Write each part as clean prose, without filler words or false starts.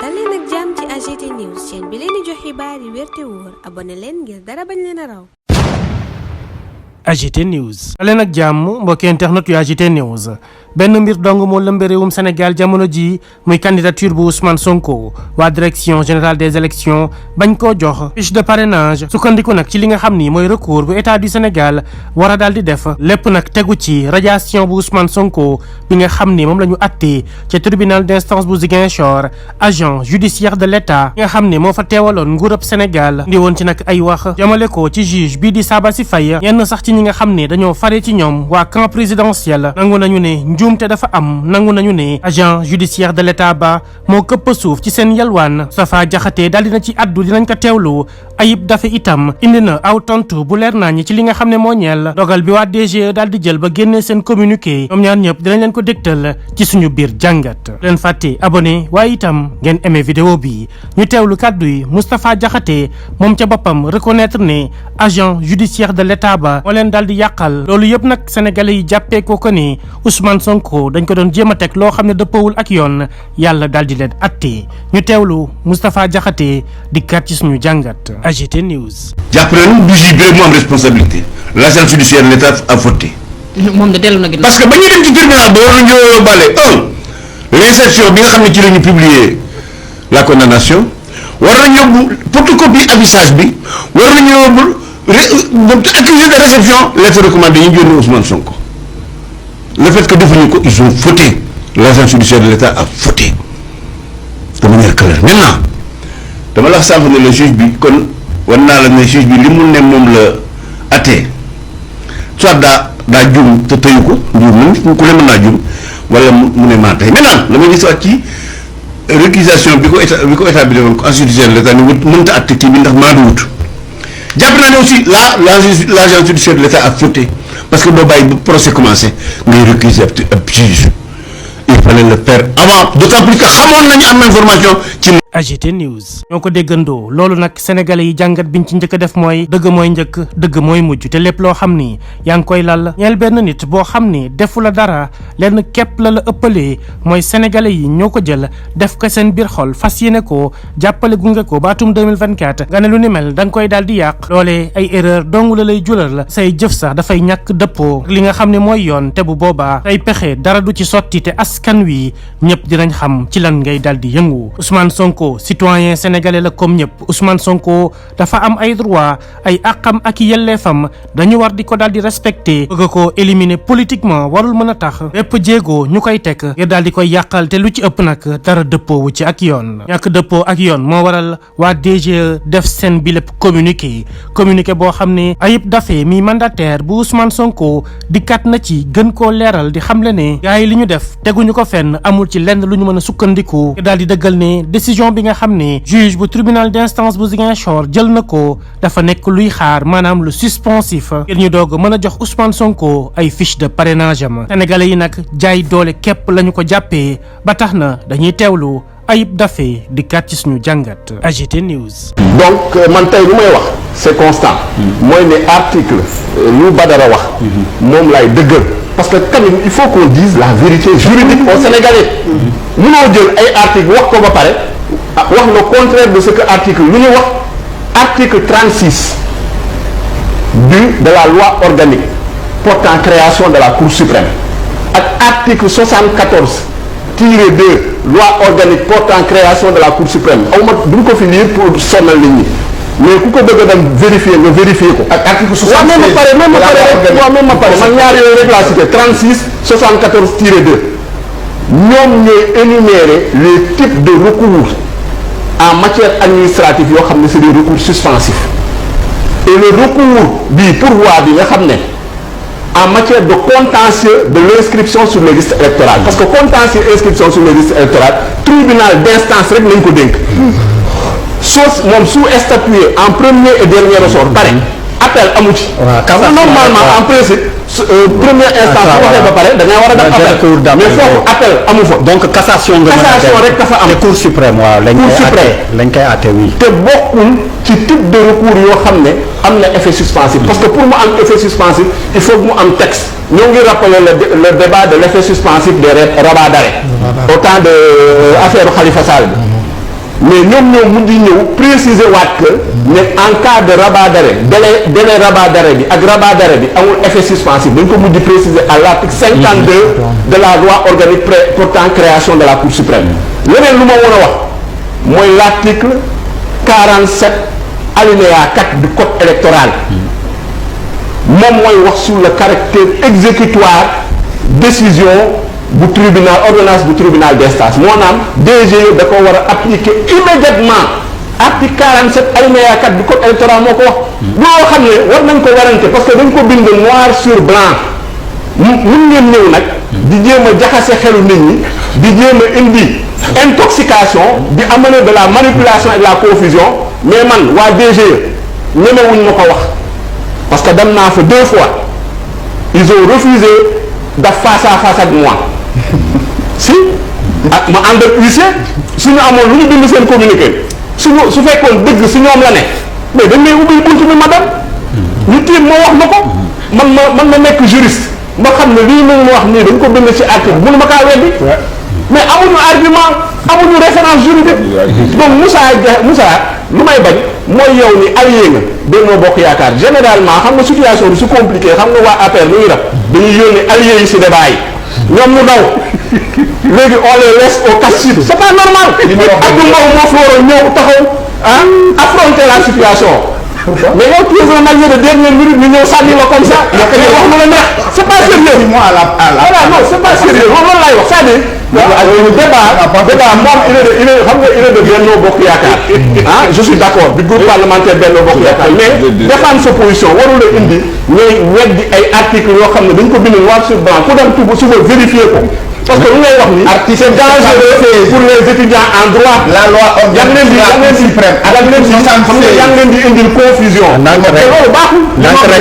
dal leen ak jàmm ci AGT News chaîne bi leen di jox xibaar yi wér te wóor abonné leen ngir dara bañ leen a raw. AGT News daleen ak jàmm mbokki internet yu AGT News benn mbir dong moo lëmbe réewum Sénégal jamono ji muy candidature bu Ousmane Sonko waa direction générale des élections bañ koo jox fiche de parrainage sukkandiku nag ci li nga xam ni mooy recours bu état du Sénégal war a daal di def lépp nag tegu ci radiation bu Ousmane Sonko bi nga xam ni moom la ñu attee ca tribunal d'instance bu Ziguinchor agent judiciaire de l'état bi nga xam ni moo fa teewaloon nguurub Sénégal ndi woon ci nag ay wax jamale ko ci juge bii di Sabassy Faye yenn sax ci ñi nga xam ne dañoo fare ci ñoom waa camp présidentiel nangu nañu ne njuumte dafa am nangu nañu ne agent judiciaire de l'état ba moo këpp suuf ci seen yalwaan Safa Jaxate daal dina ci addu dinañ ko teewlu Ayib Daffé itam indi na aw tontu bu leer nañ ci li nga xam ne moo ñeel dogal bi waa DGE daal di jël ba génnee seen communiqué ñoom ñaar ñëpp dinañ leen ko dégtal ci suñu biir jàngat leen fàtte abonné waaye itam ngeen aimé vidéo bi ñu teewlu kàddu yi Moustapha Jaxate moom ca boppam reconnaître ne agent judiciaire de l'état ba moo leen daal di yàqal loolu yëpp nag sénégalais yi jàppee ko ko ni Ousmane Sonko dañ ko doon jéem a teg loo xam ne dëppawul ak yoon yàlla daal di leen atte ñu teewlu Moustapha Diakhaté di kat ci suñu jàngat AGT News. jàpp nañu du juge bi rek moo am responsabilité l'agent judiciaire de l'État a fauté. moom de dellu na ginnaaw. parce que ba ñuy dem ci tribunal ba war nañu yóbbaale réinsertion bi nga xam ne ci la ñu publier la condamnation war nañu yóbbu photocopie affichage bi war nañu yóbbu accusé de réception lettre recommandée yi ñu yónnee Ousmane Sonko. Le fait que defuñu ko ils ont fauté l'agent judiciaire de l'État a fauté de manière claire maintenant dama la wax sànq ne le juge bi kon war naa la ne juge bi li mu ne moom la attee soit daa juum te tëyu ko njuum na ku ne mën naa juum wala mu ne maa tey maintenant la ma gis waat ci récusation bi ko état bi defoon ko agent judiciaire de l'État ni mënta atte kii bi ndax maa du wut jàpp naa ne aussi l'agent judiciaire de l'État a fauté parce que boo bàyyi ba procès commencé ngay récuser ab juge il fallait le faire avant d'autant plus que xamoon nañu am information ci AGT News ñoo ko déggandoo loolu nag sénégalais yi jàngat biñ ci njëkk a def mooy dëgg mooy njëkk dëgg mooy mujj te lépp loo xam ni yaa ngi koy lal ñeel benn nit boo xam ni defu la dara lenn képp la ëppalee mooy sénégalais yi ñoo ko jël def ko seen biir xol fas yéene ko jàppale gunge ko ba atum 2024 nga ne lu ni mel da nga koy daal di yàq loolee ay erreur dong la lay julal la say jëf sax dafay ñàkk dëppoo li nga xam ne mooy yoon te bu boobaa ay pexe dara du ci sotti te askan wi ñëpp dinañ xam ci lan ngay daal di yëngu Ousmane Sonko citoyen sénégalais la comme ñëpp Ousmane Sonko dafa am ay droit ay àqam ak yelleefam dañu war di ko daal di respecter bëgg ko éliminer politiquement warul mën a tax bépp jéego ñu koy teg ngir daal di koy yàqal te lu ci ëpp nag dara dëppoowu ci ak yoon ñàkk dëppoo ak yoon moo waral waa DGE def seen bi lépp communiqué boo xam ne Ayib Daffé mi mandataire bu Ousmane Sonko dikkat na ci gën koo leeral di xamle ne gars yi li ñu def teguñu ko fenn amul ci lenn lu ñu mën a sukkandiku daal di dëggal ne décision bi nga xam ne juge bu tribunal d'instance bu Ziguinchor jël na ko dafa nekk luy xaar maanaam lu suspensif ngir ñu doog mën a jox Ousmane Sonko ay fiche de parrainage am sénégalais yi nag jaay doole képp lañu ko jàppee ba tax na dañuy teewlu Ayib Daffé di kat ci suñu jàngat AGT News. donc man tey lu may wax c'est constant. mooy ne article lu Badara wax. moom laay dëggal. parce que quand même il faut qu'on dise la vérité juridique aux Sénégalais. munoo jël ay article wax ko ba pare wax le contraire de ce que article lu ñu wax article 36 de la loi organique portant création de la Cour suprême ak article 74 tiré 2 loi organique portant création de la Cour suprême aw ma du ko fi lire pour sonal nit ñi mais ku ko bëgg a dem vérifier nga vérifier ko. ak article 76 waaw même ma pare man ñaar yooyu rek laa cité 36 74 tiré 2 ñoom ñooy énumérer les types de recours en matière administrative yoo xam ne c'est des recours suspensifs et le recours bii pourvoi bi nga xam ne en matière de contentieux de l'inscription sur les listes électorales parce que contentieux inscription sur les listes électorales tribunal d'instance rek lañ ko dénk moom su statué en premier et dernier ressort pare appel amu ci normalement en principe première instance bu waxee ba pare da ngay war a def appel mais foofu appel amu fa donc cassation rek dafa am Cour suprême waaw lañ koy àtte oui te bokkul ci type de recours yoo xam ne am na effet suspensif parce que pour mu am effet suspensif il faut que mu am texte ñoo ngi rappeler le débat de l'effet suspensif des rabats d'arrêt au temps de affaire Khalifa Sall bi mais ñoom ñoo mujj ñëw préciser waat que ne en cas de rabat d'arrêt délai rabat d'arrêt bi ak rabat d'arrêt bi amul effet suspensif dañ ko mujj préciser à l'article 52 de la loi organique portant création de la Cour suprême. leneen lu ma mën a wax mooy l'article 47 alinéa 4 du code électoral moom mooy wax sur le caractère exécutoire décision bu tribunal ordonnance bu tribunal d'instance moo naam DGE da ko war a appliquer immédiatement article 47 alinéa 4 du code électoral moo ko wax loo xam ne war nañ ko warante parce que dañ ko bind noir sur blanc mun ngeen ñëw nag di jéem a jaxase xelu nit ñi di jéem a indi intoxication di amener de la manipulation et de la confusion mais man waa DGE ñemewuñ ma ko wax parce que dem naa fa 2 fois ils ont refusé daf face à face ak moi si ak ma ànd ak huissier suñu amoon lu ñu bind seen communiqué su fekkoon dëgg si ñoom la ne mais dañ lay ubbi buntu bi ma dem ñu tiim moo wax ma ko man ma nekk juriste ma xam ne lii mu wax nii dañ ko bind ci article mënu ma kaa weddi mais amuñu argument amuñu référence juridique donc Moussa lu may bañ mooy yow ni allié nga Benno Bokk Yaakaar généralement xam nga situation bi su compliqué xam nga waa APR lu ñuy def dañuy yónni allié yi ci débat yi ñoom mu daw léegi on les laisse au casse-cible c'est pas normal Abdou Mbow moo fi waroon ñëw taxaw affronter la situation mais yow tu es un allié de dernière minute ñu ñëw sànni la comme ça wax mu la neex c'est pas sérieux voilà non c'est pas sérieux loolu laay wax c'est-à-dire débat moom il est xam nga il est de Benno Bokk Yaakaar je suis d'accord du groupe parlementaire Benno Bokk Yaakaar mais défendre sa position warul la indi ñooy weddi ay articles yoo xam ne dañ ko bind noir sur blanc ku dem tuba suba vérifier ko parce que lu ngay wax ni c'est dangereux pour les étudiants en droit la loi yaa ngi leen di indil confusion loolu baaxul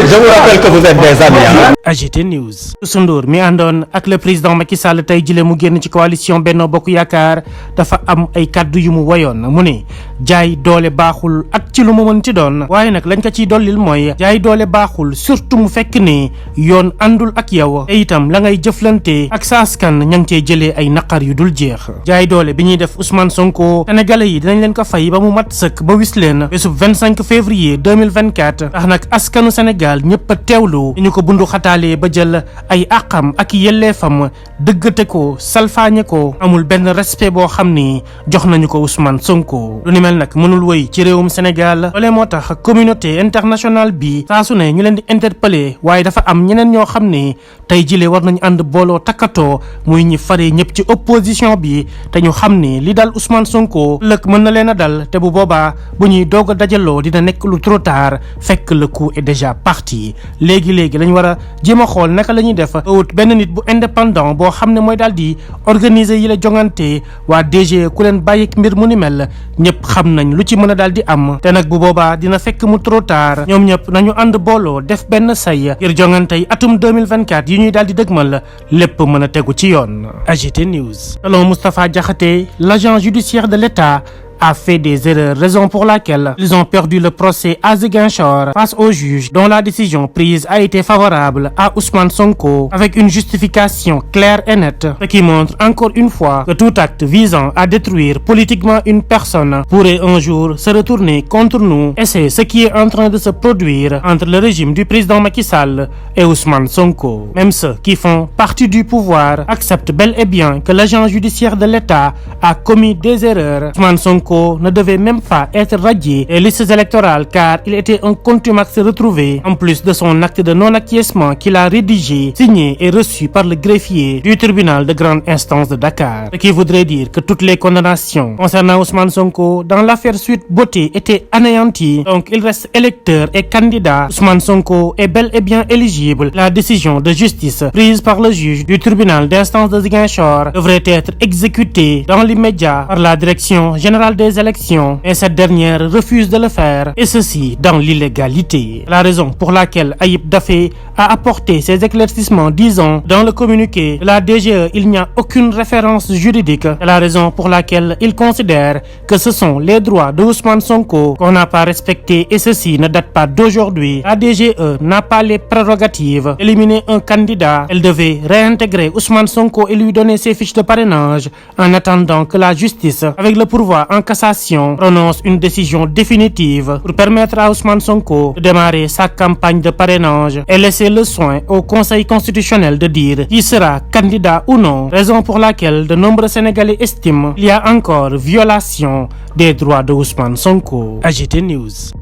je vous rappelle que vous êtes des amis. AGT News. Youssou Ndour mi àndoon ak le président Macky Sall tey jile mu génn ci coalition Benno Bokk Yaakaar dafa am ay kaddu yu mu woyoon mu ne jaay doole baaxul ak ci lu mu mën ci doon waaye nag lañ ko ciy dollil mooy jaay doole baaxul surtout mu fekk ne yoon àndul ak yow te itam la ngay jëflante ak sa askan ña ngi cee jëlee ay naqar yu dul jeex jaay doole bi ñuy def Ousmane Sonko sénégalais yi dinañ leen ko fay ba mu mat sëkk ba wis leen bésub 25 février 2024 tax nag askanu Sénégal ñëpp a teewlu ñu ko bundu xataalee ba jël ay àqam ak yelleefam dëggate ko salfaañe ko amul benn respect boo xam ni jox nañu ko Ousmane Sonko lu ni mel nag mënul wëy ci réewum Sénégal loolee moo tax communauté internationale bi saa su ne ñu leen di interpeller waaye dafa am ñeneen ñoo xam ne tey jile war nañu ànd booloo takkatoo muy ñi faree ñëpp ci opposition bi te ñu xam ni li dal Ousmane Sonko ëllëg mën na leen a dal te bu boobaa bu ñuy doog a dajaloo dina nekk lu trop tard fekk le coup est déjà parti léegi lañ war a jéem a xool naka la ñuy def wut benn nit bu indépendant boo xam ne mooy daal di organiser yi la jongante waa DG ku leen bàyyi mbir mu ni mel ñëpp xam nañ lu ci mën a daal di am te nag bu boobaa dina fekk mu trop tard ñoom ñëpp nañu ànd booloo def benn say ngir jongante yi atum 2024 yi ñuy daal di dëgmal lépp mën a tegu ci yoon. AGT News. Selon Moustapha Diakhaté, l'agent judiciaire de l'État a fait des erreurs, raison pour laquelle ils ont perdu le procès à Ziguinchor face au juge dont la décision prise a été favorable à Ousmane Sonko avec une justification claire et nette, ce qui montre encore une fois que tout acte visant à détruire politiquement une personne pourrait un jour se retourner contre nous, et c'est ce qui est en train de se produire entre le régime du président Macky Sall et Ousmane Sonko. Même ceux qui font partie du pouvoir acceptent bel et bien que l'agent judiciaire de l'État a commis des erreurs. Ousmane Sonko ne devait même pas être radié des listes électorales car il était un contumax retrouvé en plus de son acte de non-acquiescement qu'il a rédigé, signé et reçu par le greffier du tribunal de grande instance de Dakar. Ce qui voudrait dire que toutes les condamnations concernant Ousmane Sonko dans l'affaire Sweet Beauté étaient anéanties, donc il reste électeur et candidat. Ousmane Sonko est bel et bien éligible. La décision de justice prise par le juge du tribunal d'instance de Ziguinchor devrait être exécutée dans l'immédiat par la direction générale des élections, et cette dernière refuse de le faire, et ceci dans l'illégalité. La raison pour laquelle Ayib Daffé a apporté ses éclaircissements disant dans le communiqué de la DGE il n'y a aucune référence juridique. C'est la raison pour laquelle il considère que ce sont les droits de Ousmane Sonko qu'on n'a pas respectés et ceci ne date pas d'aujourd'hui. La DGE n'a pas les prérogatives d'éliminer un candidat. Elle devait réintégrer Ousmane Sonko et lui donner ses fiches de parrainage en attendant que la justice, avec le pourvoi en cassation, prononce une décision définitive pour permettre à Ousmane Sonko de démarrer sa campagne de parrainage et laisser le soin au Conseil constitutionnel de dire qui sera candidat ou non, raison pour laquelle de nombreux Sénégalais estiment qu'il y a encore violation des droits de Ousmane Sonko. AGT News.